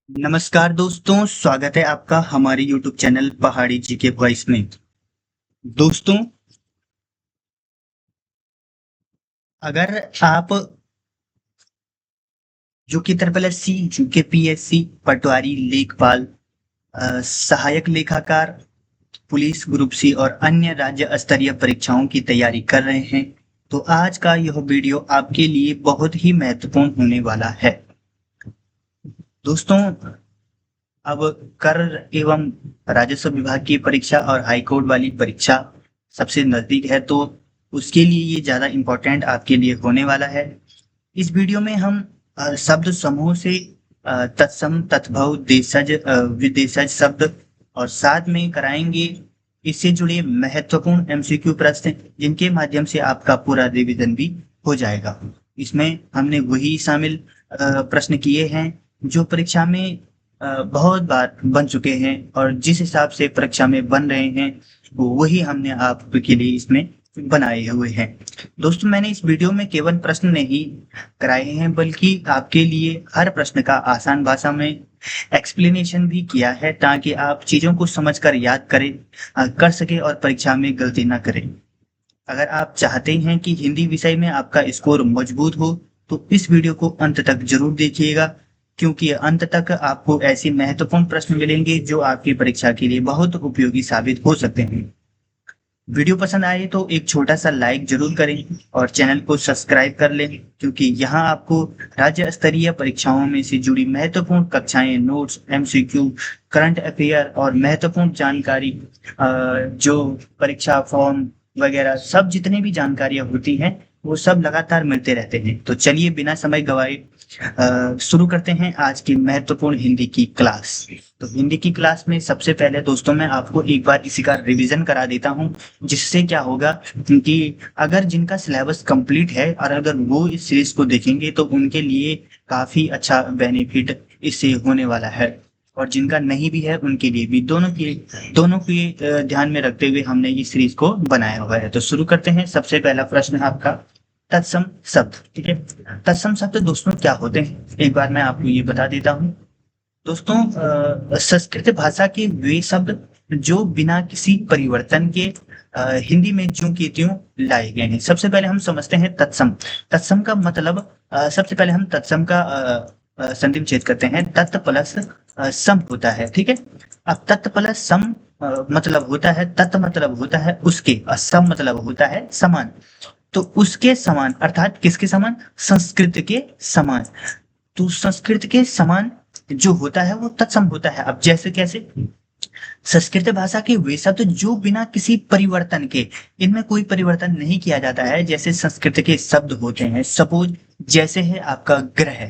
नमस्कार दोस्तों, स्वागत है आपका हमारे यूट्यूब चैनल पहाड़ी जीके वॉइस में। दोस्तों, अगर आप जो कि ट्रिपल एस सी, जो कि पीएससी, पटवारी, लेखपाल, सहायक लेखाकार, पुलिस ग्रुप सी और अन्य राज्य स्तरीय परीक्षाओं की तैयारी कर रहे हैं, तो आज का यह वीडियो आपके लिए बहुत ही महत्वपूर्ण होने वाला है। दोस्तों, अब कर एवं राजस्व विभाग की परीक्षा और हाईकोर्ट वाली परीक्षा सबसे नजदीक है, तो उसके लिए ये ज्यादा इम्पोर्टेंट आपके लिए होने वाला है। इस वीडियो में हम शब्द समूह से तत्सम, तद्भव, देशज, विदेशज शब्द और साथ में कराएंगे इससे जुड़े महत्वपूर्ण एमसीक्यू प्रश्न, जिनके माध्यम से आपका पूरा रिवीजन भी हो जाएगा। इसमें हमने वही शामिल प्रश्न किए हैं जो परीक्षा में बहुत बार बन चुके हैं, और जिस हिसाब से परीक्षा में बन रहे हैं वही हमने आपके लिए इसमें बनाए हुए हैं। दोस्तों, मैंने इस वीडियो में केवल प्रश्न नहीं कराए हैं, बल्कि आपके लिए हर प्रश्न का आसान भाषा में एक्सप्लेनेशन भी किया है, ताकि आप चीजों को समझकर याद करें, कर सके और परीक्षा में गलती ना करें। अगर आप चाहते हैं कि हिंदी विषय में आपका स्कोर मजबूत हो, तो इस वीडियो को अंत तक जरूर देखिएगा, क्योंकि अंत तक आपको ऐसे महत्वपूर्ण प्रश्न मिलेंगे जो आपकी परीक्षा के लिए बहुत उपयोगी साबित हो सकते हैं। वीडियो पसंद आए तो एक छोटा सा लाइक जरूर करें और चैनल को सब्सक्राइब कर लें, क्योंकि यहाँ आपको राज्य स्तरीय परीक्षाओं में से जुड़ी महत्वपूर्ण कक्षाएं, नोट्स, एमसीक्यू, करंट अफेयर और महत्वपूर्ण जानकारी, जो परीक्षा फॉर्म वगैरह सब जितने भी जानकारियां होती हैं वो सब लगातार मिलते रहते हैं। तो चलिए बिना समय गवाए शुरू करते हैं आज की महत्वपूर्ण हिंदी की क्लास। तो हिंदी की क्लास में सबसे पहले दोस्तों मैं आपको एक बार इसी का रिवीजन करा देता हूं, जिससे क्या होगा कि अगर जिनका सिलेबस कंप्लीट है और अगर वो इस सीरीज को देखेंगे तो उनके लिए काफी अच्छा बेनिफिट इससे होने वाला है, और जिनका नहीं भी है उनके लिए भी। दोनों की ध्यान में रखते हुए हमने इस सीरीज को बनाया हुआ है। तो शुरू करते हैं। सबसे पहला प्रश्न है आपका तत्सम शब्द। ठीक है, तत्सम शब्द दोस्तों क्या होते हैं, एक बार मैं आपको ये बता देता हूँ। दोस्तों, संस्कृत भाषा के वे शब्द जो बिना किसी परिवर्तन के हिंदी में ज्यों की त्यों लाए गए हैं। सबसे पहले हम समझते हैं तत्सम। तत्सम का मतलब, सबसे पहले हम तत्सम का संधि विच्छेद करते हैं। तत् प्लस सम होता है। ठीक है, अब तत् प्लस सम मतलब होता है, तत् मतलब होता है उसके, और सम मतलब होता है समान। तो उसके समान अर्थात किसके समान? संस्कृत के समान। तो संस्कृत के समान जो होता है वो तत्सम होता है। अब जैसे कैसे? संस्कृत भाषा के वे शब्द जो बिना किसी परिवर्तन के, इनमें कोई परिवर्तन नहीं किया जाता है, जैसे संस्कृत के शब्द होते हैं। सपोज जैसे है आपका ग्रह,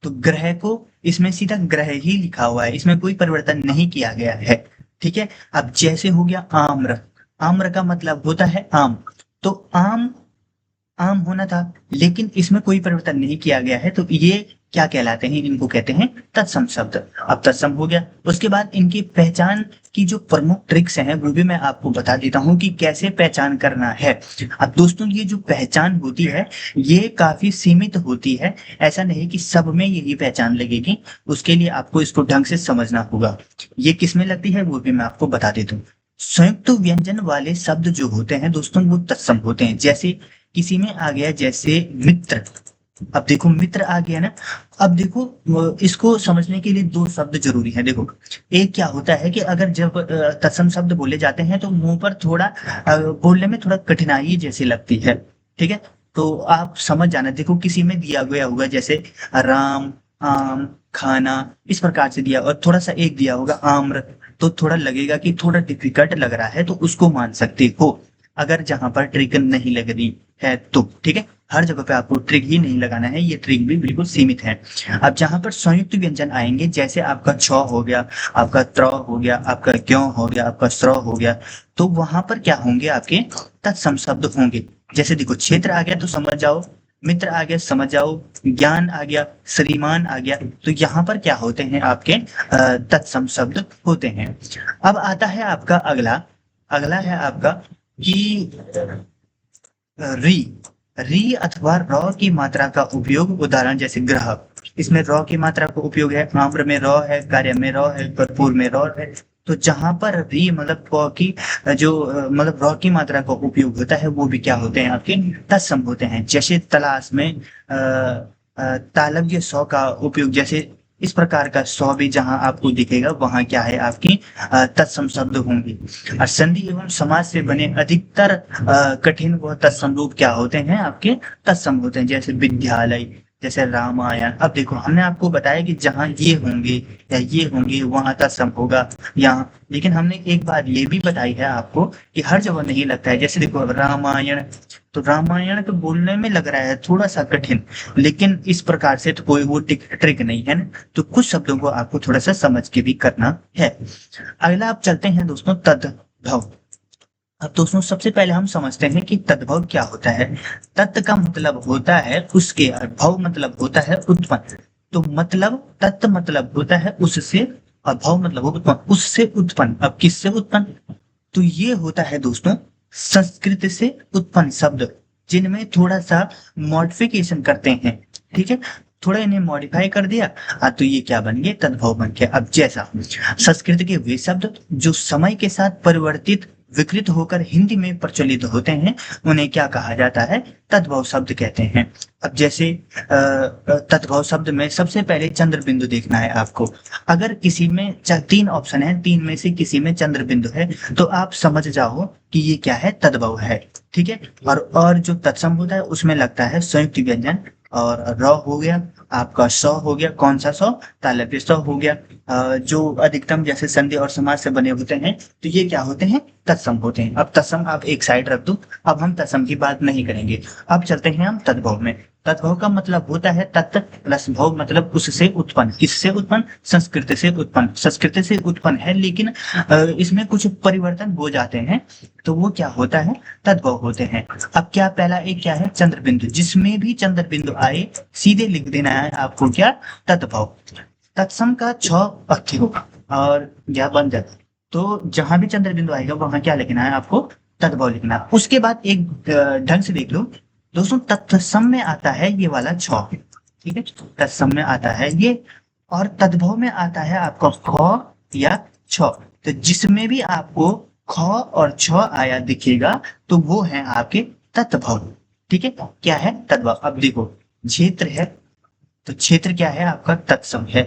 तो ग्रह को इसमें सीधा ग्रह ही लिखा हुआ है, इसमें कोई परिवर्तन नहीं किया गया है। ठीक है, अब जैसे हो गया आम्र। आम्र का मतलब होता है आम। तो आम आम होना था, लेकिन इसमें कोई परिवर्तन नहीं किया गया है, तो ये क्या कहलाते हैं? इनको कहते हैं तत्सम शब्द। अब तत्सम हो गया, उसके बाद इनकी पहचान की जो प्रमुख ट्रिक्स हैं वो भी मैं आपको बता देता हूँ कि कैसे पहचान करना है। अब दोस्तों, ये जो पहचान होती है ये काफी सीमित होती है, ऐसा नहीं कि सब में यही पहचान लगेगी। उसके लिए आपको इसको ढंग से समझना होगा। ये किस में लगती है वो भी मैं आपको बता देता हूँ। संयुक्त व्यंजन वाले शब्द जो होते हैं दोस्तों वो तत्सम होते हैं। जैसे किसी में आ गया, जैसे मित्र। अब देखो मित्र आ गया ना। अब देखो इसको समझने के लिए दो शब्द जरूरी है। देखो, एक क्या होता है कि अगर जब तत्सम शब्द बोले जाते हैं तो मुंह पर थोड़ा बोलने में थोड़ा कठिनाई जैसी लगती है। ठीक है, तो आप समझ जाना। देखो किसी में दिया गया होगा जैसे राम, आम, खाना, इस प्रकार से दिया, और थोड़ा सा एक दिया होगा आम्र, तो थोड़ा लगेगा कि थोड़ा डिफिकल्ट लग रहा है, तो उसको मान सकते हो अगर जहां पर ट्रिक नहीं लग रही है तो। ठीक है, हर जगह पे आपको ट्रिक ही नहीं लगाना है, ये ट्रिक भी बिल्कुल सीमित है। अब जहां पर संयुक्त व्यंजन आएंगे, जैसे आपका छ हो गया, आपका त्र हो गया, आपका क्यों हो गया, आपका स्र हो गया, तो वहां पर क्या होंगे? आपके तत्सम शब्द होंगे। जैसे देखो क्षेत्र आ गया तो समझ जाओ, मित्र आ गया समझ जाओ, ज्ञान आ गया, श्रीमान आ गया, तो यहाँ पर क्या होते हैं? आपके तत्सम शब्द होते हैं। अब आता है आपका अगला। अगला है आपका कि री। री अथवा र की मात्रा का उपयोग, उदाहरण जैसे ग्रह। इसमें रॉ की मात्रा का उपयोग है, आम्र में रॉ है, कार्य में रॉ है, कर्पूर में रॉ है। तो जहां पर भी मतलब प की जो मतलब रॉ की मात्रा का उपयोग होता है वो भी क्या होते हैं आपके तत्सम होते हैं। जैसे तलाश में तालव्य सौ का उपयोग, जैसे इस प्रकार का सौ भी जहां आपको दिखेगा वहां क्या है आपकी तत्सम शब्द होंगे। और संधि एवं समास से बने अधिकतर कठिन व तत्सम रूप क्या होते हैं आपके तत्सम होते हैं। जैसे विद्यालय, जैसे रामायण। अब देखो हमने आपको बताया कि जहाँ ये होंगे या ये होंगे वहां तत्सम होगा यहाँ, लेकिन हमने एक बात ये भी बताई है आपको कि हर जगह नहीं लगता है। जैसे देखो रामायण, तो रामायण तो बोलने में लग रहा है थोड़ा सा कठिन, लेकिन इस प्रकार से तो कोई वो ट्रिक नहीं है ना। तो कुछ शब्दों को आपको थोड़ा सा समझ के भी करना है। अगला आप चलते हैं दोस्तों तद्भव। अब दोस्तों सबसे पहले हम समझते हैं कि तद्भव क्या होता है। तत् का मतलब होता है उसके, और भव मतलब होता है उत्पन्न। तो मतलब तत् मतलब होता है उससे, और भव मतलब उत्पन्न, उससे उत्पन्न। अब किससे उत्पन्न? तो ये होता है दोस्तों संस्कृत से उत्पन्न शब्द, जिनमें थोड़ा सा मॉडिफिकेशन करते हैं। ठीक है, थोड़ा इन्हें मॉडिफाई कर दिया तो ये क्या बन गए तद्भव बन गया। अब जैसा संस्कृत के वे शब्द जो समय के साथ परिवर्तित विकृत होकर हिंदी में प्रचलित होते हैं उन्हें क्या कहा जाता है तद्भव शब्द कहते हैं। अब जैसे तद्भव शब्द में सबसे पहले चंद्र बिंदु देखना है आपको। अगर किसी में तीन ऑप्शन है, तीन में से किसी में चंद्र बिंदु है तो आप समझ जाओ कि ये क्या है तद्भव है। ठीक है, और जो तत्सम होता है उसमें लगता है संयुक्त व्यंजन, और र हो गया आपका, स हो गया, कौन सा स, तालव्य स हो गया। जो अधिकतम जैसे संधि और समास से बने होते हैं तो ये क्या होते हैं तत्सम होते हैं। अब तत्सम आप एक साइड रख दो, अब हम तत्सम की बात नहीं करेंगे। अब चलते हैं हम तद्भव में। तद्भव का मतलब होता है तत् प्लस भव, मतलब उससे उत्पन्न। किससे उत्पन्न? संस्कृत से उत्पन्न। संस्कृत से उत्पन्न है लेकिन इसमें कुछ परिवर्तन हो जाते हैं तो वो क्या होता है तद्भव होते हैं। अब क्या पहला एक क्या है चंद्र बिंदु, जिसमें भी चंद्र बिंदु आए सीधे लिख देना है आपको क्या तद्भव। तत्सम का छ अक्षर होगा और यह बन जाता है। तो जहां भी चंद्र बिंदु आएगा वहां क्या लिखना है आपको तद्भव लिखना है। उसके बाद एक ढंग से देख लो दोस्तों, तत्सम में आता है ये वाला छ। ठीक है, तत्सम में आता है ये, और तद्भव में आता है आपका ख या छ। तो जिसमें भी आपको ख और छ आया दिखेगा तो वो है आपके तद्भव। ठीक है, क्या है तद्भव। अब देखो क्षेत्र है, तो क्षेत्र क्या है आपका तत्सम है।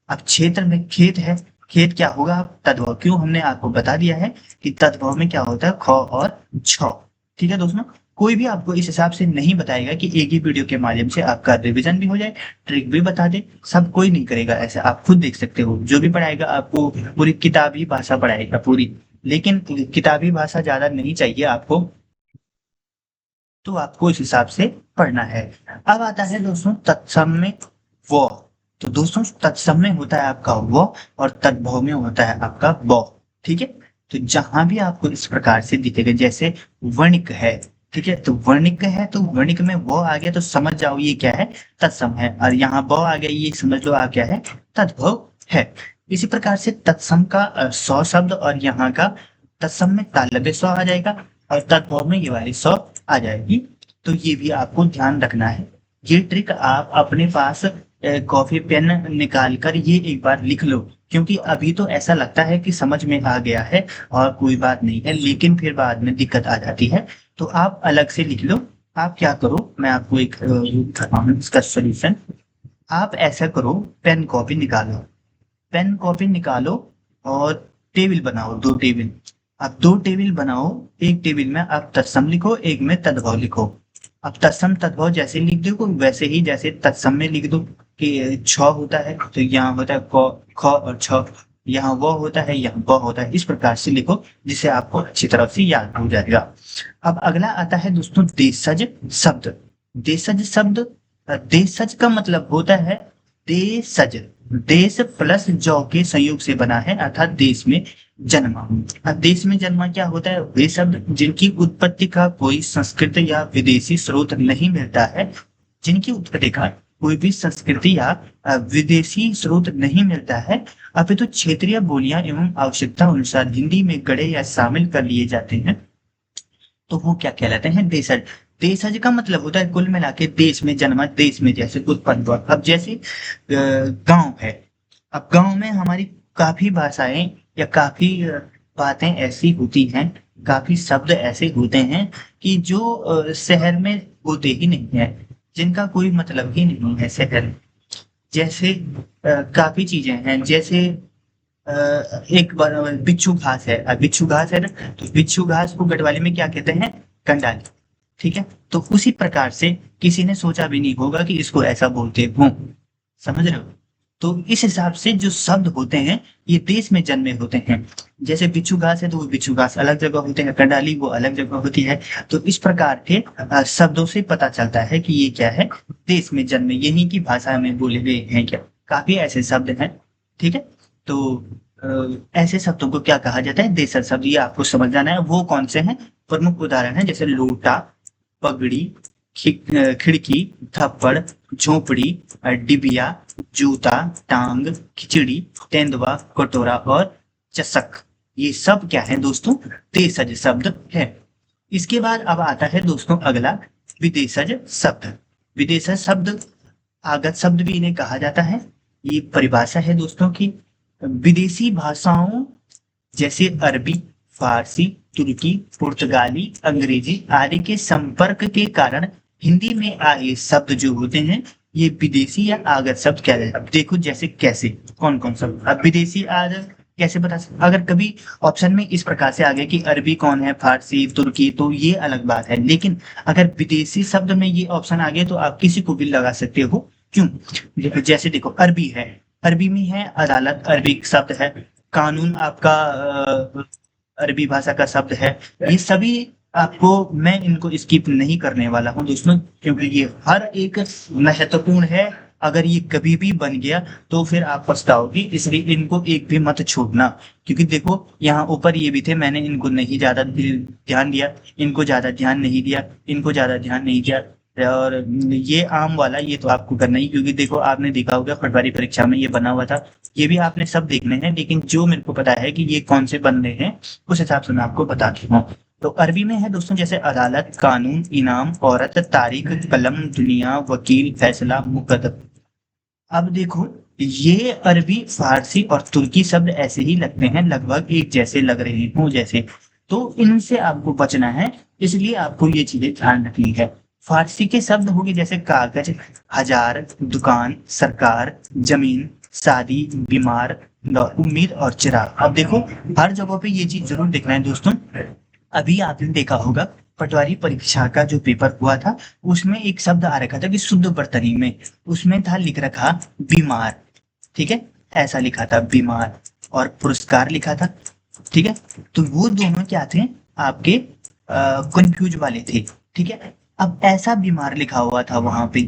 अब क्षेत्र में खेत है, खेत क्या होगा तद्भव। क्यों? हमने आपको बता दिया है कि तद्भव में क्या होता है ख और छ। ठीक है दोस्तों, कोई भी आपको इस हिसाब से नहीं बताएगा कि एक ही वीडियो के माध्यम से आपका रिवीजन भी हो जाए, ट्रिक भी बता दे। सब कोई नहीं करेगा ऐसा, आप खुद देख सकते हो। जो भी पढ़ाएगा आपको पूरी किताबी भाषा पढ़ाएगा पूरी, लेकिन किताबी भाषा ज्यादा नहीं चाहिए आपको, तो आपको इस हिसाब से पढ़ना है। अब आता है दोस्तों तत्सम में वो। तो दोस्तों तत्सम में होता है आपका वो, और तद्भव में होता है आपका वो। ठीक है, तो जहां भी आपको इस प्रकार से दिखेगा, जैसे वर्णिक है, ठीक है, तो वर्णिक है तो वर्णिक में वो आ गया तो समझ जाओ ये क्या है तत्सम है, और यहाँ वो आ गया ये समझ लो आ क्या है तद्भव है। इसी प्रकार से तत्सम का सौ शब्द, और यहाँ का तत्सम में तालव्य सौ आ जाएगा और तद्भव में ये वाली सौ आ जाएगी। तो ये भी आपको ध्यान रखना है। ये ट्रिक आप अपने पास कॉपी पेन निकाल कर ये एक बार लिख लो, क्योंकि अभी तो ऐसा लगता है कि समझ में आ गया है और कोई बात नहीं है, लेकिन फिर बाद में दिक्कत आ जाती है। तो आप अलग से लिख लो। आप क्या करो, मैं आपको एक इसका सोल्यूशन। आप ऐसा करो, पेन कॉपी निकालो, पेन कॉपी निकालो और टेबल बनाओ, दो टेबल। अब दो टेबल बनाओ, एक टेबल में आप तत्सम लिखो, एक में तद्भव लिखो। अब तत्सम तद्भव जैसे लिख दो वैसे ही जैसे तत्सम में लिख दो कि छ होता है तो यहाँ होता है ख और छ, यहाँ वो होता है यहाँ वो होता है। इस प्रकार से लिखो जिससे आपको अच्छी तरह से याद हो जाएगा। अब अगला आता है दोस्तों देशज शब्द। देशज शब्द, देशज का मतलब होता है देशज, देश प्लस जौ के संयोग से बना है, अर्थात देश में जन्मा। अब देश में जन्मा क्या होता है? वे शब्द जिनकी उत्पत्ति का कोई संस्कृत या विदेशी स्रोत नहीं मिलता है, जिनकी उत्पत्ति का कोई भी संस्कृति या विदेशी स्रोत नहीं मिलता है, अपितु तो क्षेत्रीय बोलियां एवं आवश्यकता अनुसार हिंदी में गढ़े या शामिल कर लिए जाते हैं, तो वो क्या कहलाते हैं देशज। देशज का मतलब होता है कुल मिला के देश में जन्मा, देश में जैसे उत्पन्न हुआ। अब जैसे गांव है, अब गांव में हमारी काफी भाषाएं या काफी बातें ऐसी होती हैं, काफी शब्द ऐसे होते हैं कि जो शहर में होते ही नहीं है, जिनका कोई मतलब ही नहीं है शहर में। जैसे काफी चीजें हैं, जैसे एक बार बिच्छू घास है, बिच्छू घास है ना, तो बिच्छू घास को गढ़वाली में क्या कहते हैं? कंडाली। ठीक है, तो उसी प्रकार से किसी ने सोचा भी नहीं होगा कि इसको ऐसा बोलते हो, समझ रहे हो? तो इस हिसाब से जो शब्द होते हैं ये देश में जन्मे होते हैं। जैसे बिच्छू घास है तो वो बिच्छू घास अलग जगह होते हैं, कंडाली वो अलग जगह होती है। तो इस प्रकार के शब्दों से पता चलता है कि ये क्या है, देश में जन्मे, यहीं की भाषा में बोले गए हैं क्या। काफी ऐसे शब्द हैं। ठीक है, तो ऐसे शब्दों को क्या कहा जाता है? देशज शब्द। ये आपको समझ जाना है। वो कौन से हैं? प्रमुख उदाहरण है जैसे लोटा, पगड़ी, खिड़की, थप्पड़, झोपड़ी, डिबिया, जूता, टांग, खिचड़ी, तेंदुआ, कटोरा और चषक। ये सब क्या है दोस्तों? देशज शब्द है। इसके बाद अब आता है दोस्तों अगला, विदेशज शब्द। विदेशज शब्द, आगत शब्द भी इन्हें कहा जाता है। ये परिभाषा है दोस्तों की, विदेशी भाषाओं जैसे अरबी, फारसी, तुर्की, पुर्तगाली, अंग्रेजी आदि के संपर्क के कारण हिंदी में आए शब्द जो होते हैं ये विदेशी या आगत शब्द कहलाते हैं। अब देखो जैसे कैसे, कौन कौन सा। अब विदेशी आगत कैसे बता सकते? अगर कभी ऑप्शन में इस प्रकार से आ गया कि अरबी कौन है, फारसी, तुर्की, तो ये अलग बात है। लेकिन अगर विदेशी शब्द में ये ऑप्शन आ गया तो आप किसी को भी लगा सकते हो। क्यों? जैसे देखो अरबी है, अरबी में है अदालत, अरबी शब्द है। कानून आपका अरबी भाषा का शब्द है। ये सभी आपको, मैं इनको स्किप नहीं करने वाला हूँ दोस्तों, क्योंकि ये हर एक महत्वपूर्ण है। अगर ये कभी भी बन गया तो फिर आप पछताओगे, इसलिए इनको एक भी मत छोड़ना। क्योंकि देखो यहाँ ऊपर ये भी थे, मैंने इनको नहीं ज्यादा ध्यान दिया, इनको ज्यादा ध्यान नहीं दिया, इनको ज्यादा ध्यान नहीं दिया। और ये आम वाला ये तो आपको करना ही, क्योंकि देखो आपने देखा होगा पटवारी परीक्षा में ये बना हुआ था। ये भी आपने सब देखने हैं, लेकिन जो मेरे को पता है कि ये कौन से बन रहे हैं उस हिसाब से मैं आपको बताती हूँ। तो अरबी में है दोस्तों जैसे अदालत, कानून, इनाम, औरत, तारीख, कलम, दुनिया, वकील, फैसला, मुकदम। अब देखो ये अरबी, फारसी और तुर्की शब्द ऐसे ही लगते हैं, लगभग एक जैसे लग रहे हों जैसे। तो इनसे आपको बचना है, इसलिए आपको ये चीजें ध्यान रखनी है। फारसी के शब्द हो गए जैसे कागज, हजार, दुकान, सरकार, जमीन, शादी, बीमार, उम्मीद और चिराग। अब देखो हर जगह पे ये चीज जरूर देखना है दोस्तों। अभी आपने देखा होगा पटवारी परीक्षा का जो पेपर हुआ था उसमें एक शब्द आ रखा था कि शुद्ध बर्तनी में, उसमें था लिख रखा बीमार। ठीक है, ऐसा लिखा था बीमार, और पुरस्कार लिखा था। ठीक है, तो वो दोनों क्या थे? आपके कंफ्यूज वाले थे। ठीक है, अब ऐसा बीमार लिखा हुआ था वहां पे,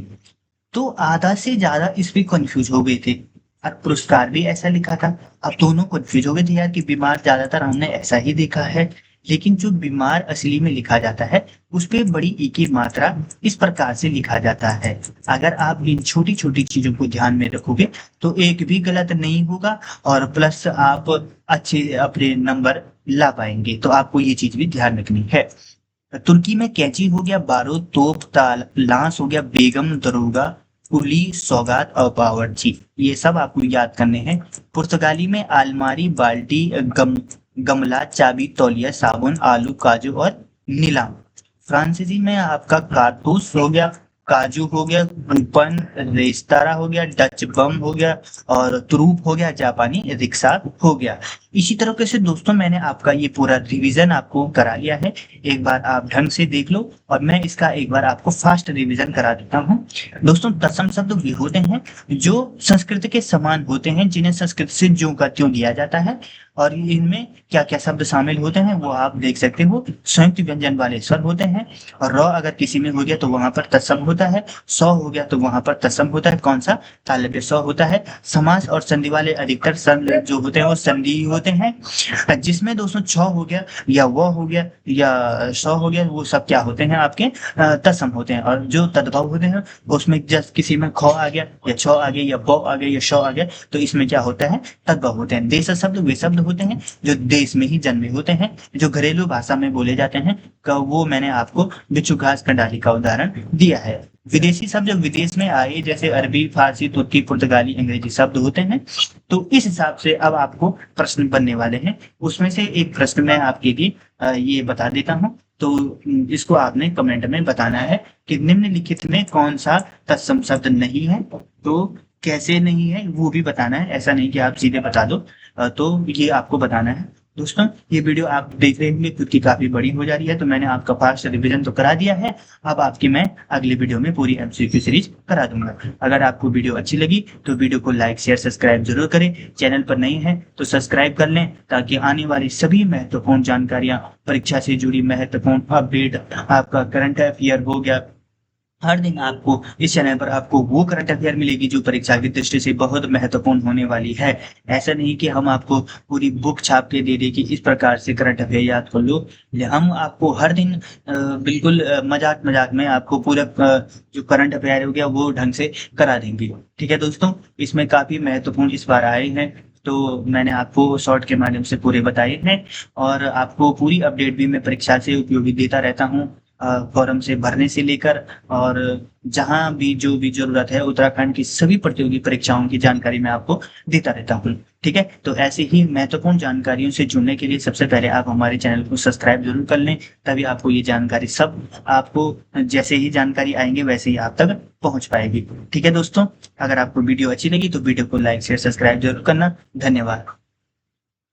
तो आधा से ज्यादा इस पे कंफ्यूज हो गए थे। और पुरस्कार भी ऐसा लिखा था। अब दोनों कंफ्यूज हो गए थे यार कि बीमार ज्यादातर हमने ऐसा ही देखा है, लेकिन जो बीमार असली में लिखा जाता है उस पे बड़ी ई की मात्रा इस प्रकार से लिखा जाता है। अगर आप इन छोटी छोटी चीजों को ध्यान में रखोगे तो एक भी गलत नहीं होगा, और प्लस आप अच्छे अपने नंबर ला पाएंगे। तो आपको ये चीज भी ध्यान रखनी है। तुर्की में कैंची हो गया, बारूद, तोप, ताल, लांस हो गया, बेगम, दरोगा, कुली, सौगात और बावर्ची। ये सब आपको याद करने हैं। पुर्तगाली में अलमारी, बाल्टी, गमला, चाबी, तौलिया, साबुन, आलू, काजू और नीलाम। फ्रांसीसी में आपका कारतूस हो गया, काजू हो गया, कूपन, रेस्तारा हो गया, डच बम हो गया और तुरूप हो गया, जापानी रिक्शा हो गया। इसी तरीके से दोस्तों मैंने आपका ये पूरा रिवीजन आपको करा लिया है। एक बार आप ढंग से देख लो और मैं इसका एक बार आपको फास्ट रिवीजन करा देता हूँ। दोस्तों तत्सम शब्द वे होते हैं जो संस्कृत के समान होते हैं, जिन्हें संस्कृत से ज्यों का त्यों लिया जाता है। और इनमें क्या क्या शब्द शामिल होते हैं वो आप देख सकते हो। संयुक्त व्यंजन वाले स्वर होते हैं, और र अगर किसी में हो गया तो वहां पर तत्सम होता है। सौ हो गया तो वहां पर तत्सम होता है। कौन सा? तालव्य सौ होता है। समास और संधि वाले अधिकतर शब्द जो होते हैं वो संधि होते हैं। जिसमें दोस्तों छ हो गया या व हो गया या सौ हो गया, वो सब क्या होते हैं? आपके तत्सम होते हैं। और जो तद्भव होते हैं उसमें जस्ट किसी में ख आ गया या छ आ गया या ब आ गया या श आ गया, तो इसमें क्या होता है? तद्भव होते हैं। देश शब्द वे शब्द होते हैं जो देश में ही जन्मे होते हैं, जो घरेलू भाषा में बोले जाते हैं, वो मैंने आपको बिच्छू घास कंडाली का उदाहरण दिया है। विदेशी शब्द जब विदेश में आए, जैसे अरबी, फारसी, तुर्की, पुर्तगाली, अंग्रेजी शब्द होते हैं, तो इस हिसाब से अब आपको प्रश्न बनने वाले हैं। उसमें से एक प्रश्न मैं आपके लिए ये बता देता हूँ, तो इसको आपने कमेंट में बताना है कि निम्नलिखित में कौन सा तत्सम शब्द नहीं है। तो कैसे नहीं है वो भी बताना है, ऐसा नहीं कि आप सीधे बता दो। तो ये आपको बताना है। दोस्तों, ये वीडियो आप देख रहे होंगे क्योंकि काफी बड़ी हो जा रही है, तो मैंने आपका फास्ट रिवीजन तो करा दिया है। अब आपकी मैं अगले वीडियो में पूरी एमसीक्यू सीरीज करा दूंगा। अगर आपको वीडियो अच्छी लगी तो वीडियो को लाइक, शेयर, सब्सक्राइब जरूर करें। चैनल पर नए हैं तो सब्सक्राइब कर लें, ताकि आने वाली सभी महत्वपूर्ण जानकारियां, परीक्षा से जुड़ी महत्वपूर्ण अपडेट, आपका करंट अफेयर हो गया, हर दिन आपको इस चैनल पर आपको वो करंट अफेयर मिलेगी जो परीक्षा की दृष्टि से बहुत महत्वपूर्ण होने वाली है। ऐसा नहीं कि हम आपको पूरी बुक छाप के दे दे कि इस प्रकार से करंट अफेयर याद कर लो। हम आपको हर दिन बिल्कुल मजाक मजाक में आपको पूरा जो करंट अफेयर हो गया वो ढंग से करा देंगे। ठीक है दोस्तों, इसमें काफी महत्वपूर्ण इस बार आए हैं, तो मैंने आपको शॉर्ट के माध्यम से पूरे बताए हैं, और आपको पूरी अपडेट भी मैं परीक्षा से उपयोगी देता रहता हूँ। फॉर्म से भरने से लेकर और जहां भी जो भी जरूरत है, उत्तराखंड की सभी प्रतियोगी परीक्षाओं की जानकारी मैं आपको देता रहता हूँ। ठीक है, तो ऐसे ही महत्वपूर्ण जानकारियों से जुड़ने के लिए सबसे पहले आप हमारे चैनल को सब्सक्राइब जरूर कर लें, तभी आपको ये जानकारी सब आपको जैसे ही जानकारी आएंगे वैसे ही आप तक पहुंच पाएगी। ठीक है दोस्तों, अगर आपको वीडियो अच्छी लगी तो वीडियो को लाइक, शेयर, सब्सक्राइब जरूर करना। धन्यवाद।